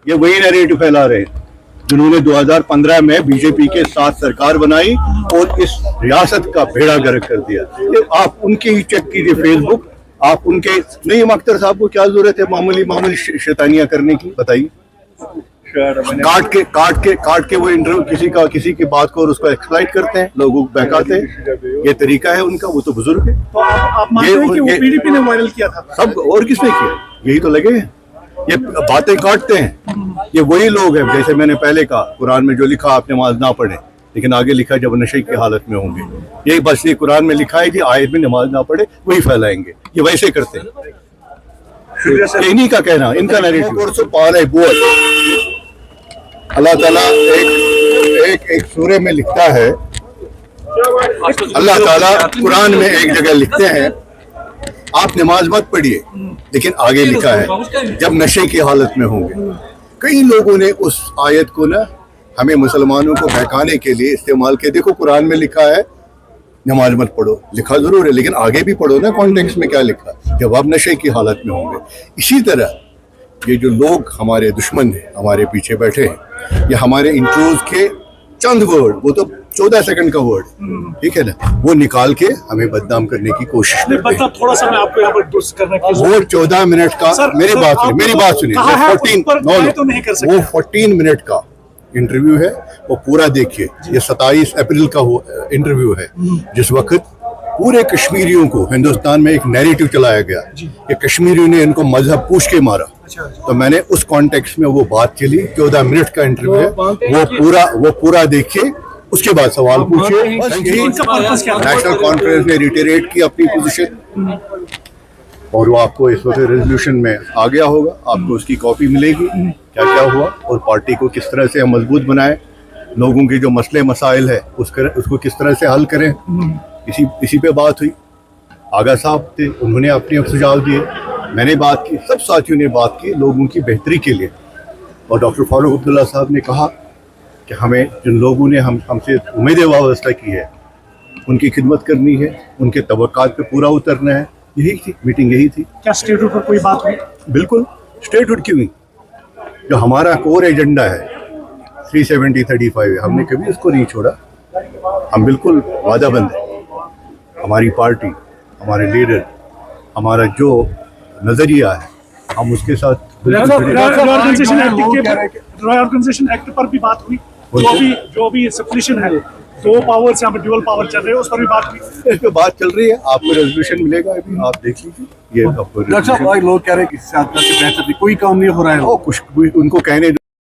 ये वही नैरेटिव फैला रहे हैं जिन्होंने 2015 में बीजेपी के साथ सरकार बनाई और इस रियासत का बेड़ा गर्क कर दिया। ये आप उनके ही चेक कीजिए फेसबुक, आप उनके नईम अख्तर साहब को क्या जरूरत है मामूली शैतानियां करने की, बताइए। काट के वो इंटरव्यू किसी की बात को और उसको एक्सप्लॉइट करते हैं, लोगों को बहकाते हैं। ये तरीका है उनका, वो तो बुजुर्ग है। तो आप मानते हैं कि वो पीडीपी ने वायरल किया था? सब, और किसने किया? यही तो लगे हैं, ये बातें काटते हैं। ये वही लोग हैं, जैसे मैंने पहले कहा, कुरान में जो लिखा आप नमाज ना पढ़े, लेकिन आगे लिखा जब नशे की हालत में होंगे। यही बस ये कुरान में लिखा है कि आयत में नमाज ना पढ़े, वही फैलाएंगे। ये वैसे करते हैं, इन्हीं का कहना, इनका नैरेटिव। अल्लाह ताला एक सूरे में लिखता है, अल्लाह ताला कुरान में एक जगह लिखते हैं आप नमाज मत पढ़िए, लेकिन आगे लिखा है जब नशे की हालत में होंगे। कई लोगों ने उस आयत को ना हमें मुसलमानों को बहकाने के लिए इस्तेमाल किया। देखो कुरान में लिखा है नमाज मत पढ़ो, लिखा जरूर है, लेकिन आगे भी पढ़ो ना, कॉन्टेक्स्ट में क्या लिखा, जब आप नशे की हालत में होंगे। इसी तरह ये जो लोग हमारे दुश्मन हैं, हमारे पीछे बैठे हैं, ये हमारे इंट्रोज के चंद वर्ड, वो तो 14 सेकंड का वर्ड, ठीक है ना, वो निकाल के हमें बदनाम करने की कोशिश करते हैं। थोड़ा सा मैं आपको यहाँ पर दुरुस्त करने की, वो 14 मिनट का, मेरी बात सुनिए, वो 14 मिनट का इंटरव्यू है, वो पूरा देखिए। ये 27 अप्रैल का इंटरव्यू है, जिस वक्त पूरे कश्मीरियों को हिंदुस्तान में एक नैरेटिव चलाया गया कि कश्मीरियों ने इनको मजहब पूछ के मारा। तो मैंने उस कॉन्टेक्स्ट में वो बात चली, 14 मिनट का इंटरव्यू है, वो पूरा देखिए, उसके बाद सवाल पूछिए। नेशनल कॉन्फ्रेंस ने रिटेरेट की अपनी पोजीशन, और वो आपको इस वक्त रेजोल्यूशन में आ गया होगा, आपको उसकी कॉपी मिलेगी, क्या क्या हुआ और पार्टी को किस तरह से हम मजबूत बनाएं, लोगों के जो मसले मसाइल है उसको किस तरह से हल करें। इसी पे बात हुई। आगा साहब थे, उन्होंने अपने सुझाव दिए, मैंने बात की, सब साथियों ने बात की लोगों की बेहतरी के लिए। और डॉक्टर फारूक अब्दुल्ला साहब ने कहा कि हमें जिन लोगों ने हमसे उम्मीदें वाबस्ता की है उनकी खिदमत करनी है, उनके तवक्कात पे पूरा उतरना है। यही थी मीटिंग, यही थी। क्या स्टेटहुड पर कोई बात हुई? बिल्कुल, स्टेटहुड क्यों नहीं, जो हमारा कोर एजेंडा है 370-35 है, हमने कभी उसको नहीं छोड़ा। हम बिल्कुल वादाबंद हैं, हमारी पार्टी, हमारे लीडर, हमारा जो नजरिया है, हम उसके साथ। ऑर्गेनाइजेशन एक्ट पर भी बात हुई, जो भी सेपरेशन है, 2 पावर्स यहाँ पर ड्यूअल पावर चल रहे हैं, उस पर भी बात हुई। इस पे बात चल रही है, आपको रेजोल्यूशन मिलेगा, अभी आप देख लीजिए। ये डॉक्टर साहब, लोग कह रहे हैं कि बेहतर कोई काम नहीं हो रहा है, कुछ उनको कहने